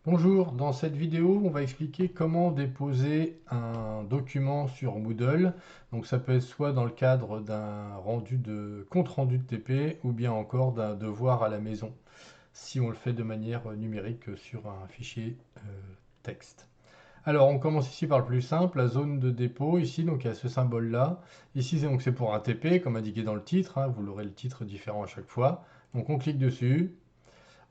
Bonjour, dans cette vidéo, on va expliquer comment déposer un document sur Moodle. Donc ça peut être soit dans le cadre d'un compte rendu de TP ou bien encore d'un devoir à la maison, si on le fait de manière numérique sur un fichier texte. Alors on commence ici par le plus simple, la zone de dépôt, ici donc il y a ce symbole-là. Ici c'est pour un TP, comme indiqué dans le titre, hein, vous l'aurez le titre différent à chaque fois. Donc on clique dessus.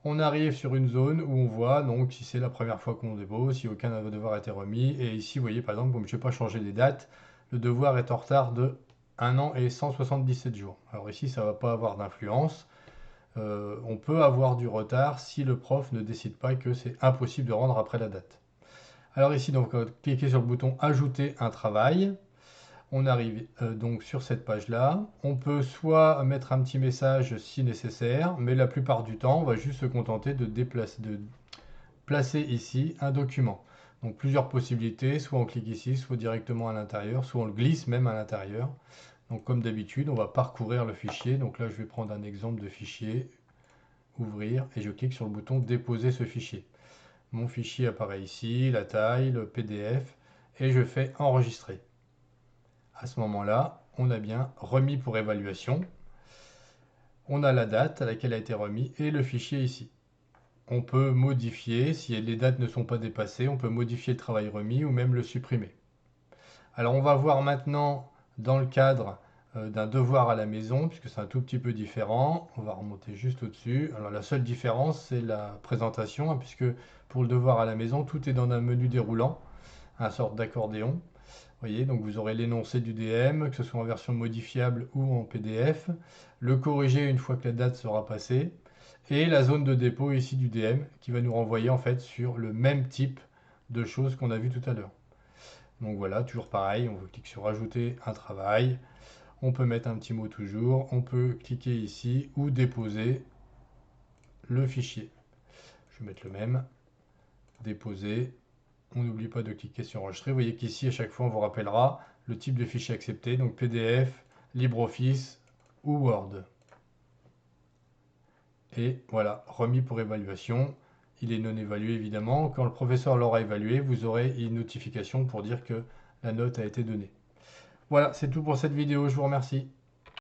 On arrive sur une zone où on voit donc si c'est la première fois qu'on dépose, si aucun devoir a été remis. Et ici, vous voyez par exemple, comme je n'ai pas changé les dates, le devoir est en retard de 1 an et 177 jours. Alors ici, ça ne va pas avoir d'influence. On peut avoir du retard si le prof ne décide pas que c'est impossible de rendre après la date. Alors ici, donc, cliquez sur le bouton Ajouter un travail. On arrive donc sur cette page-là. On peut soit mettre un petit message si nécessaire, mais la plupart du temps, on va juste se contenter de placer ici un document. Donc plusieurs possibilités, soit on clique ici, soit directement à l'intérieur, soit on le glisse même à l'intérieur. Donc comme d'habitude, on va parcourir le fichier. Donc là, je vais prendre un exemple de fichier, ouvrir, et je clique sur le bouton déposer ce fichier. Mon fichier apparaît ici, la taille, le PDF, et je fais enregistrer. À ce moment-là, on a bien remis pour évaluation. On a la date à laquelle a été remis et le fichier ici. On peut modifier, si les dates ne sont pas dépassées, on peut modifier le travail remis ou même le supprimer. Alors on va voir maintenant dans le cadre d'un devoir à la maison, puisque c'est un tout petit peu différent. On va remonter juste au-dessus. Alors la seule différence, c'est la présentation, hein, puisque pour le devoir à la maison, tout est dans un menu déroulant, un sorte d'accordéon. Vous voyez, donc vous aurez l'énoncé du DM, que ce soit en version modifiable ou en PDF, le corriger une fois que la date sera passée, et la zone de dépôt ici du DM qui va nous renvoyer en fait sur le même type de choses qu'on a vu tout à l'heure. Donc voilà, toujours pareil, on clique sur ajouter un travail, on peut mettre un petit mot toujours, on peut cliquer ici ou déposer le fichier. Je vais mettre le même, déposer. On n'oublie pas de cliquer sur enregistrer. Vous voyez qu'ici, à chaque fois, on vous rappellera le type de fichier accepté, donc PDF, LibreOffice ou Word. Et voilà, remis pour évaluation. Il est non évalué évidemment. Quand le professeur l'aura évalué, vous aurez une notification pour dire que la note a été donnée. Voilà, c'est tout pour cette vidéo. Je vous remercie.